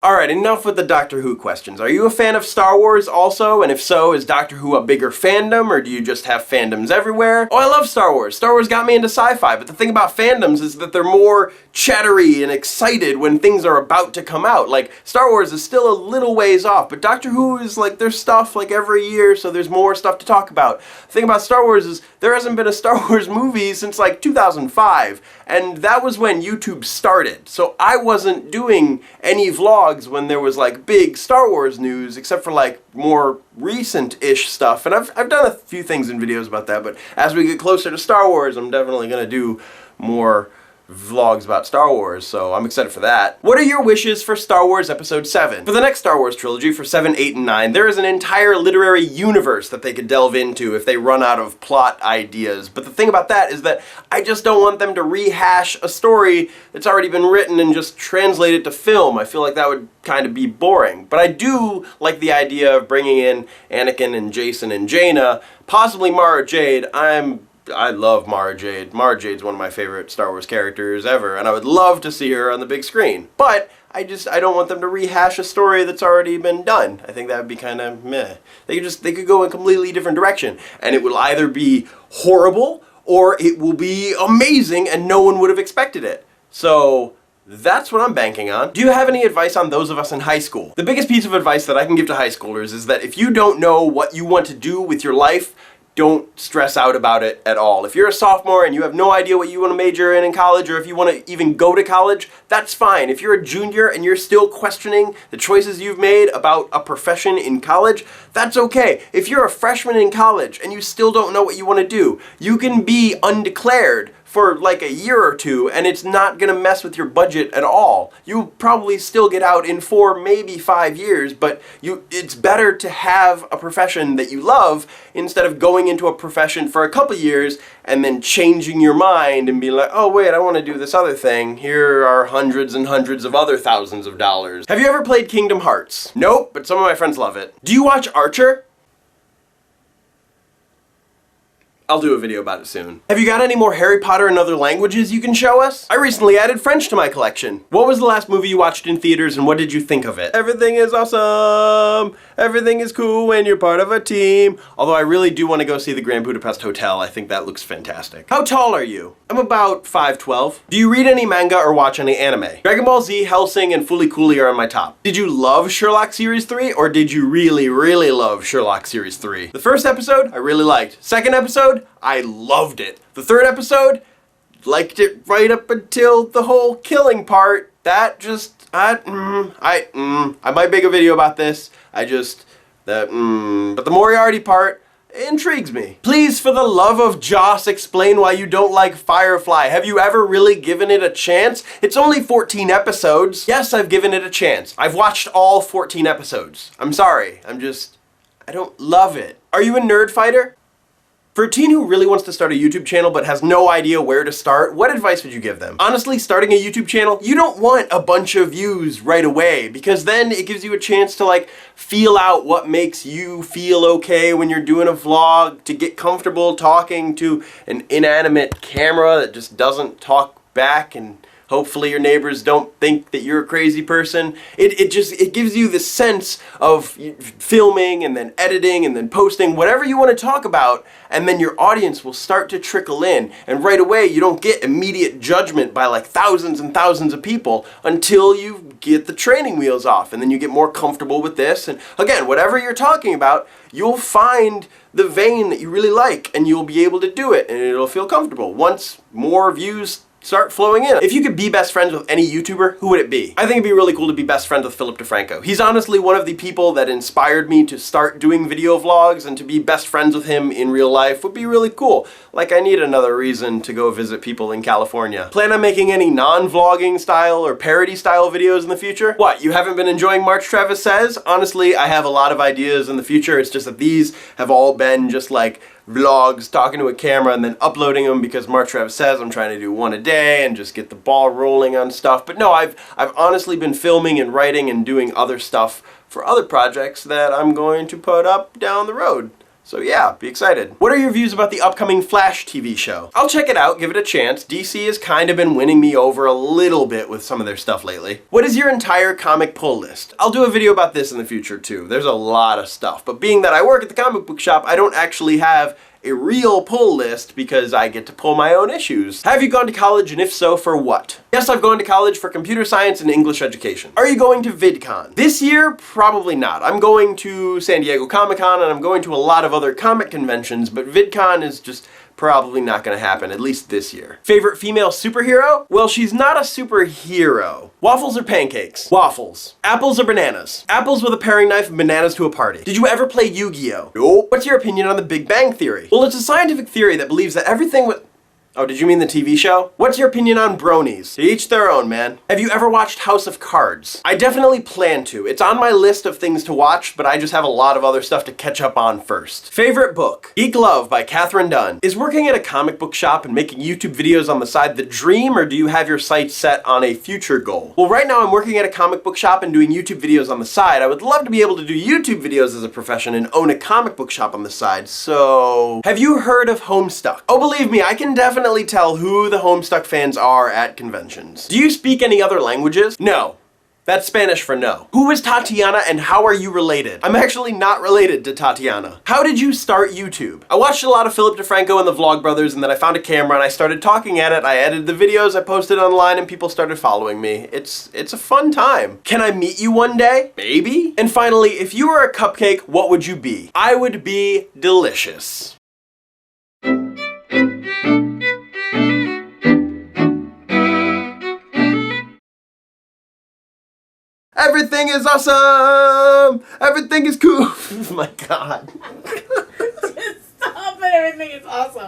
Alright, enough with the Doctor Who questions. Are you a fan of Star Wars also? And if so, is Doctor Who a bigger fandom, or do you just have fandoms everywhere? Oh, I love Star Wars. Star Wars got me into sci-fi, but the thing about fandoms is that they're more chattery and excited when things are about to come out. Like, Star Wars is still a little ways off, but Doctor Who is like, there's stuff like every year, so there's more stuff to talk about. The thing about Star Wars is there hasn't been a Star Wars movie since like 2005, and that was when YouTube started. So I wasn't doing any vlogs when there was like big Star Wars news, except for like more recent-ish stuff. And I've done a few things in videos about that, but as we get closer to Star Wars, I'm definitely gonna do more vlogs about Star Wars, so I'm excited for that. What are your wishes for Star Wars Episode 7? For the next Star Wars trilogy, for 7, 8, and 9, there is an entire literary universe that they could delve into if they run out of plot ideas. But the thing about that is that I just don't want them to rehash a story that's already been written and just translate it to film. I feel like that would kind of be boring. But I do like the idea of bringing in Anakin and Jason and Jaina, possibly Mara Jade. I love Mara Jade. Mara Jade's one of my favorite Star Wars characters ever, and I would love to see her on the big screen. But I don't want them to rehash a story that's already been done. I think that would be kind of meh. They could go in a completely different direction, and it will either be horrible or it will be amazing and no one would have expected it. So that's what I'm banking on. Do you have any advice on those of us in high school? The biggest piece of advice that I can give to high schoolers is that if you don't know what you want to do with your life, don't stress out about it at all. If you're a sophomore and you have no idea what you want to major in college, or if you want to even go to college, that's fine. If you're a junior and you're still questioning the choices you've made about a profession in college, that's okay. If you're a freshman in college and you still don't know what you want to do, you can be undeclared for like a year or two, and it's not gonna mess with your budget at all. You'll probably still get out in 4, maybe 5 years, but it's better to have a profession that you love instead of going into a profession for a couple years and then changing your mind and being like, oh wait, I want to do this other thing. Here are hundreds and hundreds of other thousands of dollars. Have you ever played Kingdom Hearts? Nope, but some of my friends love it. Do you watch Archer? I'll do a video about it soon. Have you got any more Harry Potter in other languages you can show us? I recently added French to my collection. What was the last movie you watched in theaters and what did you think of it? Everything is awesome. Everything is cool when you're part of a team. Although I really do want to go see the Grand Budapest Hotel. I think that looks fantastic. How tall are you? I'm about 5'12". Do you read any manga or watch any anime? Dragon Ball Z, Hellsing, and Fooly Cooly are on my top. Did you love Sherlock Series 3 or did you really, really love Sherlock Series 3? The first episode, I really liked. Second episode, I loved it. The third episode, liked it right up until the whole killing part. That just, I might make a video about this. But the Moriarty part intrigues me. Please, for the love of Joss, explain why you don't like Firefly. Have you ever really given it a chance? It's only 14 episodes. Yes, I've given it a chance. I've watched all 14 episodes. I'm sorry. I don't love it. Are you a nerd fighter? For a teen who really wants to start a YouTube channel but has no idea where to start, what advice would you give them? Honestly, starting a YouTube channel, you don't want a bunch of views right away, because then it gives you a chance to like feel out what makes you feel okay when you're doing a vlog, to get comfortable talking to an inanimate camera that just doesn't talk back, and hopefully your neighbors don't think that you're a crazy person. It gives you the sense of filming and then editing and then posting whatever you want to talk about, and then your audience will start to trickle in. And right away, you don't get immediate judgment by like thousands and thousands of people until you get the training wheels off, and then you get more comfortable with this. And again, whatever you're talking about, you'll find the vein that you really like, and you'll be able to do it, and it'll feel comfortable. Once more views start flowing in. If you could be best friends with any YouTuber, who would it be? I think it'd be really cool to be best friends with Philip DeFranco. He's honestly one of the people that inspired me to start doing video vlogs, and to be best friends with him in real life would be really cool. Like, I need another reason to go visit people in California. Plan on making any non-vlogging style or parody style videos in the future? What, you haven't been enjoying MarchTravisSays? Honestly, I have a lot of ideas in the future. It's just that these have all been just like vlogs, talking to a camera and then uploading them, because MarchTravisSays, I'm trying to do one a day and just get the ball rolling on stuff. But no, I've honestly been filming and writing and doing other stuff for other projects that I'm going to put up down the road. So yeah, be excited. What are your views about the upcoming Flash TV show? I'll check it out, give it a chance. DC has kind of been winning me over a little bit with some of their stuff lately. What is your entire comic pull list? I'll do a video about this in the future too. There's a lot of stuff, but being that I work at the comic book shop, I don't actually have a real pull list because I get to pull my own issues. Have you gone to college, and if so, for what? Yes, I've gone to college for computer science and English education. Are you going to VidCon? This year, probably not. I'm going to San Diego Comic-Con and I'm going to a lot of other comic conventions, but VidCon is just probably not gonna happen, at least this year. Favorite female superhero? Well, she's not a superhero. Waffles or pancakes? Waffles. Apples or bananas? Apples with a paring knife and bananas to a party. Did you ever play Yu-Gi-Oh? Nope. What's your opinion on the Big Bang Theory? Well, it's a scientific theory that believes that everything with... Oh, did you mean the TV show? What's your opinion on bronies? To each their own, man. Have you ever watched House of Cards? I definitely plan to. It's on my list of things to watch, but I just have a lot of other stuff to catch up on first. Favorite book? Geek Love by Catherine Dunn. Is working at a comic book shop and making YouTube videos on the side the dream, or do you have your sights set on a future goal? Well, right now I'm working at a comic book shop and doing YouTube videos on the side. I would love to be able to do YouTube videos as a profession and own a comic book shop on the side, so... Have you heard of Homestuck? Oh, believe me, I can definitely tell who the Homestuck fans are at conventions. Do you speak any other languages? No. That's Spanish for no. Who is Tatiana and how are you related? I'm actually not related to Tatiana. How did you start YouTube? I watched a lot of Philip DeFranco and the Vlogbrothers, and then I found a camera and I started talking at it. I edited the videos, I posted online, and people started following me. It's a fun time. Can I meet you one day? Maybe? And finally, if you were a cupcake, what would you be? I would be delicious. Everything is awesome! Everything is cool! Oh my god. Just stop it, everything is awesome.